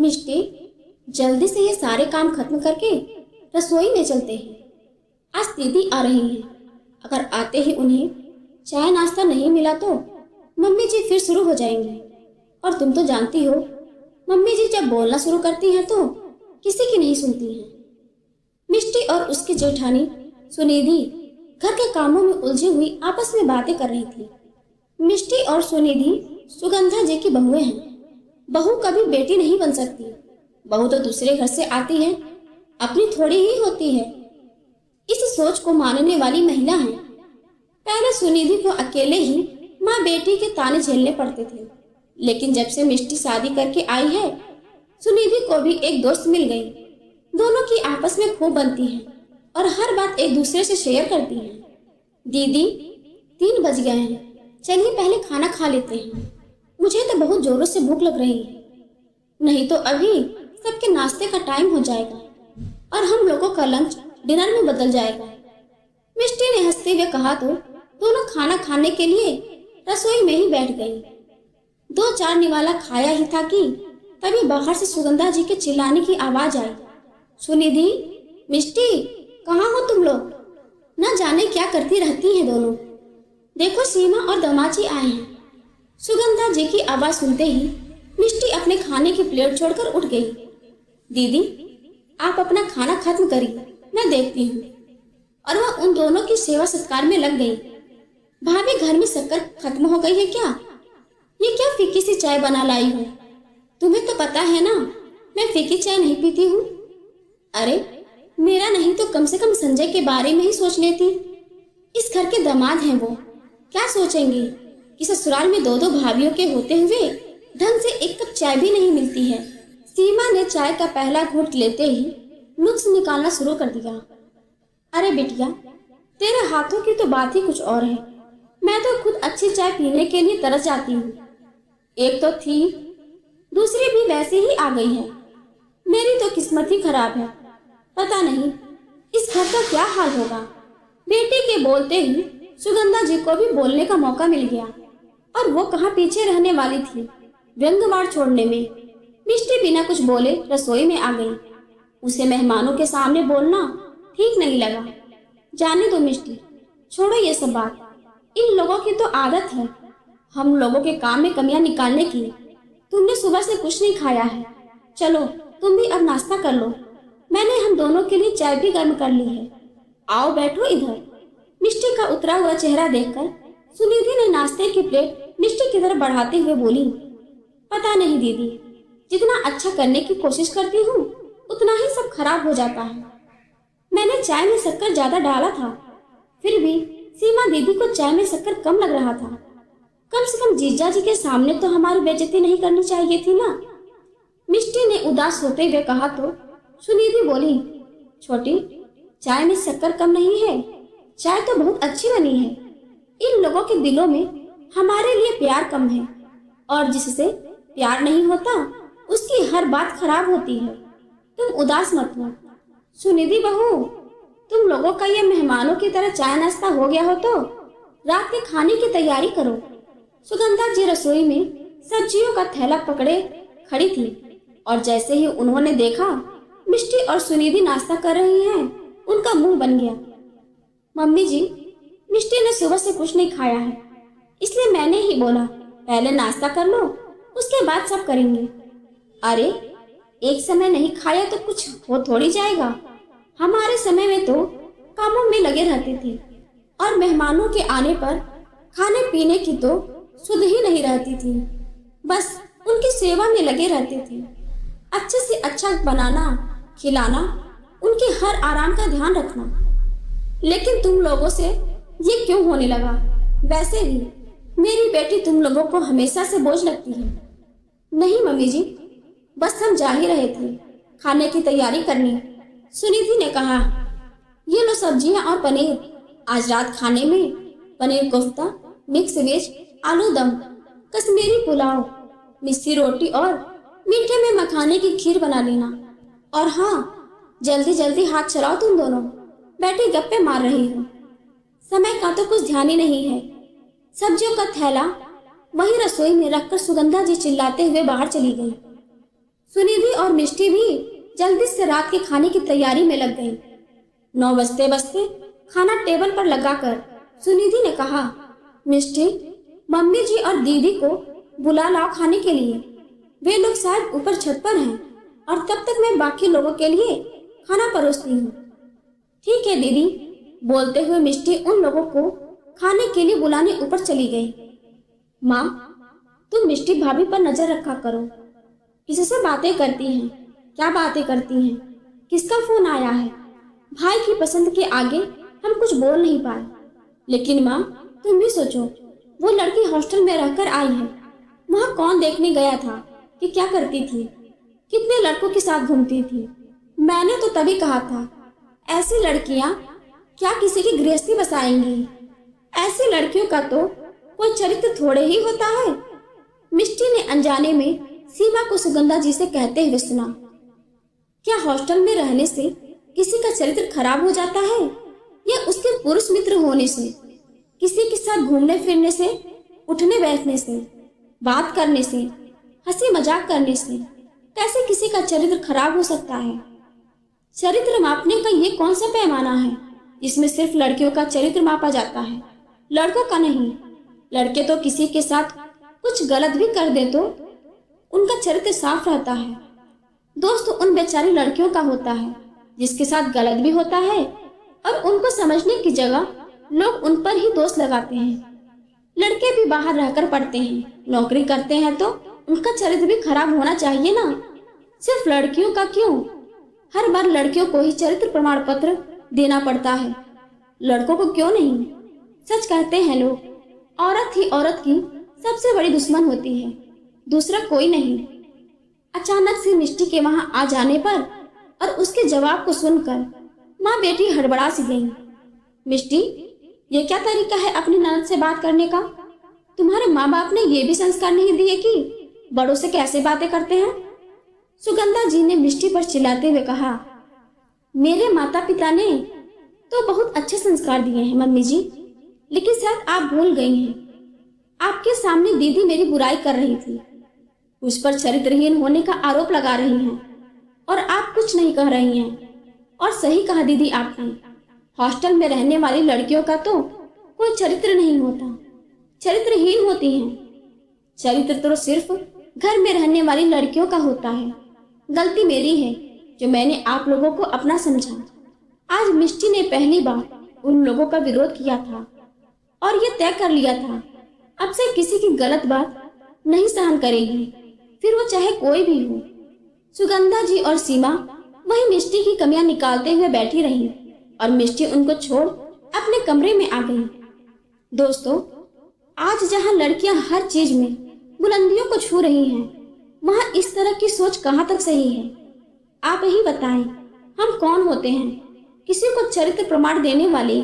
मिष्टी, जल्दी से ये सारे काम खत्म करके रसोई में चलते हैं। आज दीदी आ रही हैं। अगर आते ही उन्हें चाय नाश्ता नहीं मिला तो मम्मी जी फिर शुरू हो जाएंगी। और तुम तो जानती हो, मम्मी जी जब बोलना शुरू करती हैं तो किसी की नहीं सुनती हैं। मिष्टी और उसकी जेठानी सुनिधि घर के कामों में उलझी हुई आपस में बातें कर रही थी। मिष्टी और सुनिधि सुगंधा जी की बहुएं हैं। बहू कभी बेटी नहीं बन सकती। बहू तो दूसरे घर से आती है, अपनी थोड़ी ही होती है। इस सोच को मानने वाली महिला है। पहले सुनिधि को अकेले ही माँ बेटी के ताने झेलने पड़ते थे, लेकिन जब से मिष्टी शादी करके आई है, सुनिधि को भी एक दोस्त मिल गई। दोनों की आपस में खूब बनती है और हर बात एक दूसरे से शेयर करती है। दीदी, 3 बज गए हैं, चलिए पहले खाना खा लेते हैं। मुझे तो बहुत जोरों से भूख लग रही है, नहीं तो अभी सबके नाश्ते का टाइम हो जाएगा और हम लोगों का लंच डिनर में बदल जाएगा। मिष्टी ने हंसते हुए कहा तो दोनों खाना खाने के लिए रसोई में ही बैठ गई। 2-4 निवाला खाया ही था कि तभी बाहर से सुगंधा जी के चिल्लाने की आवाज आई। सुनिधि, मिष्टी, कहाँ हो तुम लोग? न जाने क्या करती रहती हैं दोनों। देखो, सीमा और दमाची आए हैं। सुगंधा जी की आवाज सुनते ही मिष्टी अपने खाने की प्लेट छोड़कर उठ गई। दीदी, आप अपना खाना खत्म करिए, मैं देखती हूँ। और वह उन दोनों की सेवा सत्कार में लग गई। भाभी, घर में शक्कर खत्म हो गई है क्या? ये क्या फीकी सी चाय बना लाई हूँ? तुम्हें तो पता है ना, मैं फीकी चाय नहीं पीती हूँ। अरे, मेरा नहीं तो कम से कम संजय के बारे में ही सोच लेती। इस घर के दामाद हैं वो, क्या सोचेंगे कि ससुराल में 2-2 भाभियों के होते हुए ढंग से एक कप चाय भी नहीं मिलती है। सीमा ने चाय का पहला घूंट लेते ही नुक्स निकालना शुरू कर दिया। अरे बिटिया, तेरे हाथों की तो बात ही कुछ और है। मैं तो खुद अच्छी चाय पीने के लिए तरस जाती हूँ। एक तो थी, दूसरी भी वैसे ही आ गई है। मेरी तो किस्मत ही खराब है। पता नहीं इस घर का क्या हाल होगा। बेटी के बोलते ही सुगंधा जी को भी बोलने का मौका मिल गया और वो कहाँ पीछे रहने वाली थी व्यंग्यवाड़ छोड़ने में। मिष्टी बिना कुछ बोले रसोई में आ गई। उसे मेहमानों के सामने बोलना ठीक नहीं लगा। जाने दो मिष्टी, छोड़ो ये सब बात। इन लोगों की तो आदत है हम लोगों के काम में कमियां निकालने की। तुमने सुबह से कुछ नहीं खाया है, चलो तुम भी अब नाश्ता कर लो। मैंने हम दोनों के लिए चाय भी गर्म कर ली है। आओ बैठो इधर। मिष्टी का उतरा हुआ चेहरा देखकर सुनिधि ने नाश्ते की प्लेट मिष्टी की तरफ बढ़ाते हुए बोली, पता नहीं दीदी, जितना अच्छा करने की कोशिश करती हूँ उतना ही सब खराब हो जाता है। मैंने चाय में शक्कर ज्यादा डाला था, फिर भी सीमा दीदी को चाय में शक्कर कम लग रहा था। कम से कम जीजा जी के सामने तो हमारी बेइज्जती नहीं करनी चाहिए थी ना। मिष्टी ने उदास होते हुए कहा तो सुनिधि बोली, छोटी, चाय में शक्कर कम नहीं है, चाय तो बहुत अच्छी बनी है। इन लोगों के दिलों में हमारे लिए प्यार कम है और जिससे प्यार नहीं होता उसकी हर बात खराब होती है। तुम उदास मत हो। सुनिधि बहू, तुम लोगों का ये मेहमानों की तरह चाय नाश्ता हो गया हो तो रात के खाने की तैयारी करो। सुगंधा जी रसोई में सब्जियों का थैला पकड़े खड़ी थी और जैसे ही उन्होंने देखा मिष्टी और सुनिधि नाश्ता कर रही हैं, उनका मुंह बन गया। मम्मी जी, मिष्टी ने सुबह से कुछ नहीं खाया है, इसलिए मैंने ही बोला पहले नाश्ता कर लो, उसके बाद सब करेंगे। अरे, एक समय नहीं खाया तो कुछ हो थोड़ी जाएगा। हमारे समय में तो कामों में लगे रहते थे और मेहमानों के आने पर खाने पीने की तो सुध ही नहीं रहती थी। बस उनकी सेवा में लगे रहते थे। अच्छे से अच्छा बनाना, खिलाना, उनके हर आराम का ध्यान रखना। लेकिन तुम लोगों से ये क्यों होने लगा? वैसे भी मेरी बेटी तुम लोगों को हमेशा से बोझ लगती है। नहीं मम्मी जी, बस हम जा ही रहे थे खाने की तैयारी करने। सुनिधि ने कहा, ये लो सब्जियां और पनीर। आज रात खाने में पनीर कोफ्ता, मिक्स वेज, आलू दम, कश्मीरी पुलाव, मिस्सी रोटी और मीठे में मखाने की खीर बना लेना। और हाँ, जल्दी जल्दी हाथ चलाओ तुम दोनों, बैठी गप्पे मार रही हो। समय का तो कुछ ध्यान ही नहीं है। सब्जियों का थैला वही रसोई में रखकर सुगंधा जी चिल्लाते हुए बाहर चली गई। सुनिधि और मिष्टी भी जल्दी से रात के खाने की तैयारी में लग गई। 9 बजते बजते खाना टेबल पर लगाकर सुनिधि ने कहा, मिष्टी, मम्मी जी और दीदी को बुला लाओ खाने के लिए। वे लोग शायद ऊपर छत पर हैं और तब तक मैं बाकी लोगों के लिए खाना परोसती हूँ। ठीक है दीदी, बोलते हुए मिष्टी उन लोगों को खाने के लिए बुलाने ऊपर चली गई। माँ, तुम मिष्टी भाभी पर नजर रखा करो। किससे बातें करती हैं? क्या बातें करती हैं? किसका फोन आया है? भाई की पसंद के आगे हम कुछ बोल नहीं पाए। लेकिन माँ, तुम भी सोचो, वो लड़की हॉस्टल में रहकर आई है। वहाँ कौन देखने गया था कि क्या करती थी, कितने लड़कों के साथ घूमती थी। मैंने तो तभी कहा था, ऐसी लड़कियां क्या किसी की गृहस्थी बसाएंगी? ऐसी लड़कियों का तो कोई चरित्र थोड़े ही होता है। मिष्टी ने अनजाने में सीमा को सुगंधा जी से कहते हुए सुना, क्या हॉस्टल में रहने से किसी का चरित्र खराब हो जाता है, या उसके पुरुष मित्र होने से, किसी के साथ घूमने फिरने से, उठने बैठने से, बात करने से, हंसी मजाक करने से कैसे किसी का चरित्र खराब हो सकता है? चरित्र मापने का ये कौन सा पैमाना है जिसमें सिर्फ लड़कियों का चरित्र मापा जाता है, लड़कों का नहीं? लड़के तो किसी के साथ कुछ गलत भी कर दे तो उनका चरित्र साफ रहता है। दोस्त उन बेचारी लड़कियों का होता है जिसके साथ गलत भी होता है, और उनको समझने की जगह लोग उन पर ही दोष लगाते हैं। लड़के भी बाहर रहकर पढ़ते हैं, नौकरी करते हैं, तो उनका चरित्र भी खराब होना चाहिए ना। सिर्फ लड़कियों का क्यों? हर बार लड़कियों को ही चरित्र प्रमाण पत्र देना पड़ता है, लड़कों को क्यों नहीं? सच कहते हैं लोग, औरत ही औरत की सबसे बड़ी दुश्मन होती है, दूसरा कोई नहीं। अचानक से मिष्टी के वहां आ जाने पर और उसके जवाब को सुनकर माँ बेटी हड़बड़ा सी गई। मिष्टी, ये क्या तरीका है अपनी ननद से बात करने का? तुम्हारे माँ बाप ने ये भी संस्कार नहीं दिए कि बड़ों से कैसे बातें करते हैं? सुगंधा जी ने मिष्टी पर चिल्लाते हुए कहा, मेरे माता पिता ने तो बहुत अच्छे संस्कार दिए हैं मम्मी जी, लेकिन शायद आप भूल गई हैं। आपके सामने दीदी मेरी बुराई कर रही थी, उस पर चरित्रहीन होने का आरोप लगा रही हैं, और आप कुछ नहीं कह रही हैं। और सही कहा दीदी आपने, हॉस्टल में रहने वाली लड़कियों का तो कोई चरित्र नहीं होता, चरित्रहीन होती हैं। चरित्र तो सिर्फ घर में रहने वाली लड़कियों का होता है। गलती मेरी है जो मैंने आप लोगों को अपना समझा। आज मिष्टी ने पहली बार उन लोगों का विरोध किया था और ये तय कर लिया था, अब से किसी की गलत बात नहीं सहन करेगी, फिर वो चाहे कोई भी हो। सुगंधा जी और सीमा वही मिष्टी की कमियां निकालते हुए बैठी रही और मिष्टी उनको छोड़ अपने कमरे में आ गई। दोस्तों, आज जहां लड़कियां हर चीज में बुलंदियों को छू रही हैं, वहां इस तरह की सोच कहां तक सही है? आप ही बताएं, हम कौन होते हैं किसी को चरित्र प्रमाण देने वाले